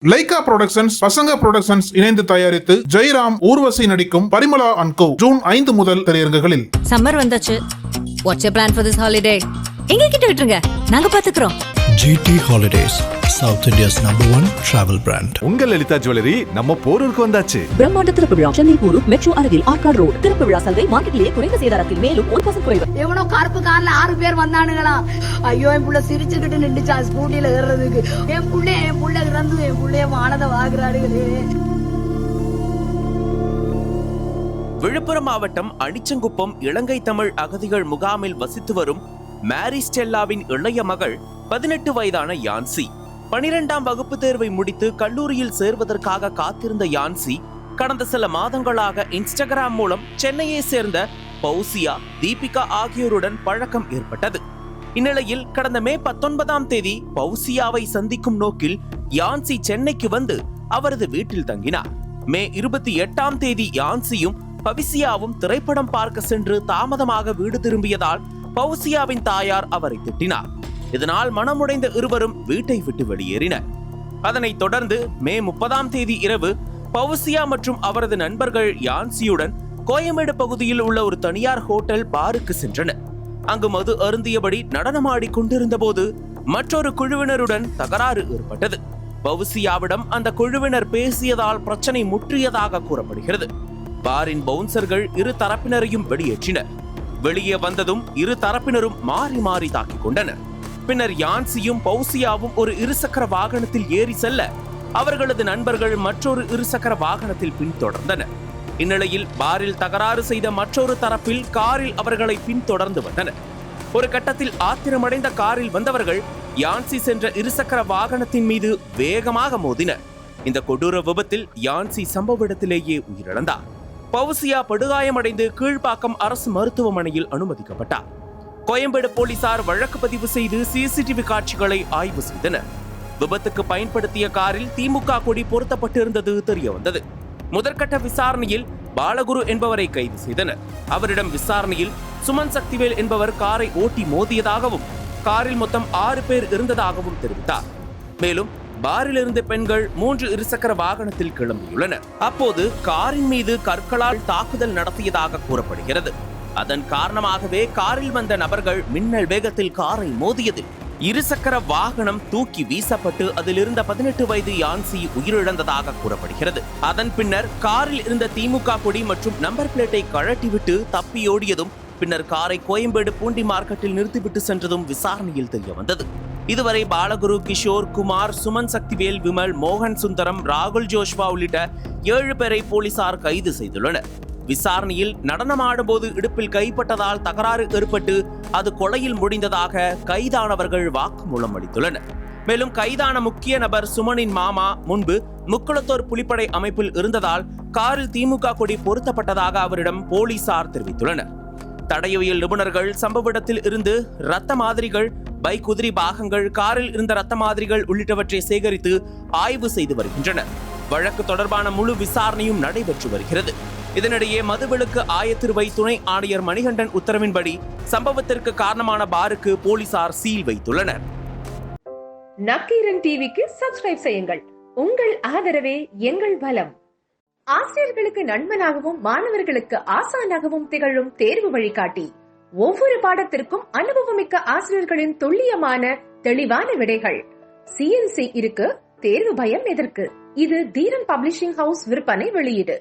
Lyca productions, பசங்க productions இணைந்து தயாரித்து ஜெயராம், ஊர்வசி நடிக்கும் பரிமளா அண்ட் கோ ஜூன் 5 முதல் திரையரங்குகளில். சம்மர் வந்தாச்சு. What's your plan for this holiday? எங்க கிட்ட விட்டுருங்க, நாங்க பாத்துக்கிறோம். GT Holidays, South India's #1 travel brand. உங்கள் லலிதா ஜுவல்லரி நம்ம போரூருக்கு வந்தாச்சு. பிரம்மாண்ட திறப்பு விழா சென்னை போரூர் மெட்ரோ அருகில் ஆர்காட் ரோடு. திறப்பு விழா சந்தை மார்க்கெட்டிலே குறைந்த சேதாரத்தில் மேலும் 1% குறைவு. எவனோ கருப்பு கார்ல 6 பேர் வந்தானுங்களா? ஐயோ, என் புள்ள சிரிச்சுக்கிட்டு நின்றுச்சா ஸ்கூட்டில ஏறதுக்கு. என் புள்ள இறந்து என் புள்ளைய வானத வாங்குறாடுகளே. விழுப்புரம் மாவட்டம் அணிச்சங்குப்பம் இலங்கை தமிழ் அகதிகள் முகாமில் வசித்து வரும் மேரி ஸ்டெல்லாவின் இளைய மகள் 18 வயதான யான்சி 12ஆம் வகுப்பு தேர்வை முடித்து கல்லூரியில் சேர்வதற்காக காத்திருந்த யான்சி கடந்த சில மாதங்களாக இன்ஸ்டாகிராம் மூலம் சென்னையை சேர்ந்த பௌசியா, தீபிகா ஆகியோருடன் பழக்கம் ஏற்பட்டது. இந்நிலையில் கடந்த மே 19ஆம் தேதி பௌசியாவை சந்திக்கும் நோக்கில் யான்சி சென்னைக்கு வந்து அவரது வீட்டில் தங்கினார். மே 28ஆம் தேதி யான்சியும் பவிசியாவும் திரைப்படம் பார்க்க சென்று தாமதமாக வீடு திரும்பியதால் பௌசியாவின் தாயார் அவரை திட்டினார். இதனால் மனமுடைந்த இருவரும் வீட்டை விட்டு வெளியேறினர். அதனைத் தொடர்ந்து மே 30ஆம் தேதி இரவு பௌசியா மற்றும் அவரது நண்பர்கள் யான்சியுடன் கோயம்பேடு பகுதியில் உள்ள ஒரு தனியார் ஹோட்டல் பாருக்கு சென்றனர். அங்கு மது அருந்தியபடி நடனமாடி கொண்டிருந்த போது மற்றொரு குழுவினருடன் தகராறு ஏற்பட்டது. பௌசியாவிடம் அந்த குழுவினர் பேசியதால் பிரச்சனை முற்றியதாக கூறப்படுகிறது. பாரின் பவுன்சர்கள் இரு தரப்பினரையும் வெளியேற்றினர். வெளியே வந்ததும் இரு தரப்பினரும் மாறி மாறி தாக்கிக் கொண்டனர். பின்னர் யான்சியும் பௌசியாவும் ஒரு இருசக்கர வாகனத்தில் ஏறி செல்ல அவர்களது நண்பர்கள் மற்றொரு இருசக்கர வாகனத்தில் பின்தொடர்ந்தனர். இந்நிலையில் பாரில் தகராறு செய்த மற்றொரு தரப்பில் காரில் அவர்களை பின்தொடர்ந்து வந்தனர். ஒரு கட்டத்தில் ஆத்திரமடைந்த காரில் வந்தவர்கள் யான்சி சென்ற இருசக்கர வாகனத்தின் மீது வேகமாக மோதினர். இந்த கொடூர விபத்தில் யான்சி சம்பவ இடத்திலேயே உயிரிழந்தார். பௌசியா படுகாயமடைந்து கீழ்ப்பாக்கம் அரசு மருத்துவமனையில் அனுமதிக்கப்பட்டார். கோயம்பேடு போலீசார் வழக்கு பதிவு செய்து சிசிடிவி காட்சிகளை ஆய்வு செய்தனர். விபத்துக்கு பயன்படுத்திய காரில் திமுக கொடி பொருத்தப்பட்டிருந்தது தெரிய வந்தது. முதற்கட்ட விசாரணையில் பாலகுரு என்பவரை கைது செய்தனர். அவரிடம் விசாரணையில் சுமன் சக்திவேல் என்பவர் காரை ஓட்டி மோதியதாகவும் காரில் மொத்தம் 6 பேர் இருந்ததாகவும் தெரிவித்தார். மேலும் பாரில் இருந்த பெண்கள் 3 இருசக்கர வாகனத்தில் கிளம்பியுள்ளனர். அப்போது காரின் மீது கற்களால் தாக்குதல் நடத்தியதாக கூறப்படுகிறது. அதன் காரணமாகவே காரில் வந்த நபர்கள் மின்னல் வேகத்தில் காரை மோதியதில் இருசக்கர வாகனம் தூக்கி வீசப்பட்டு அதிலிருந்த 18 வயது யான்சி உயிரிழந்ததாக கூறப்படுகிறது. அதன் பின்னர் காரில் இருந்த திமுக கொடி மற்றும் நம்பர் பிளேட்டை கழட்டிவிட்டு தப்பியோடியதும் பின்னர் காரை கோயம்பேடு பூண்டி மார்க்கெட்டில் நிறுத்திவிட்டு சென்றதும் விசாரணையில் தெரிய வந்தது. இதுவரை பாலகுரு, கிஷோர், குமார், சுமன் சக்திவேல், விமல், மோகன் சுந்தரம், ராகுல் ஜோஷ்வா உள்ளிட்ட 7 பேரை போலீசார் கைது செய்துள்ளனர். விசாரணையில் நடனமாடும் போது இடுப்பில் கைப்பட்டதால் தகராறு ஏற்பட்டு அது கொலையில் முடிந்ததாக கைதானவர்கள் வாக்குமூலம் அளித்துள்ளனர். மேலும் கைதான முக்கிய நபர் சுமனின் மாமா முன்பு முக்குளத்தோர் புலிப்படை அமைப்பில் இருந்ததால் காரில் திமுக கொடி பொருத்தப்பட்டதாக அவரிடம் போலீசார் தெரிவித்துள்ளனர். தடயவியல் நிபுணர்கள் சம்பவ இடத்தில் இருந்து ரத்த மாதிரிகள், பைக் உதிரி பாகங்கள், காரில் இருந்த ரத்த மாதிரிகள் உள்ளிட்டவற்றை சேகரித்து ஆய்வு செய்து வருகின்றனர். வழக்கு தொடர்பான முழு விசாரணையும் நடைபெற்று வருகிறது. இதனிடையே மதுவிலக்கு ஆயத்திருவை துணை ஆணையர் மணிகண்டன் உத்தரவின்படி சம்பவத்திற்கு காரணமான பாருக்கு போலீசார் சீல் வைத்துள்ளனர். நக்கீரன் டிவிக்கு சப்ஸ்கிரைப் செய்யுங்கள். உங்கள் ஆதரவே எங்கள் பலம். ஆசிரியர்களுக்கு நண்பனாகவும் மாணவர்களுக்கு ஆசானாகவும் திகழும் தேர்வு வழிகாட்டி. ஒவ்வொரு பாடத்திற்கும் அனுபவமிக்க ஆசிரியர்களின் துல்லியமான தெளிவான விடைகள். CNC இருக்கு, தேர்வு பயம் எதற்கு? இது தீரன் பப்ளிஷிங் ஹவுஸ் விற்பனை வெளியீடு.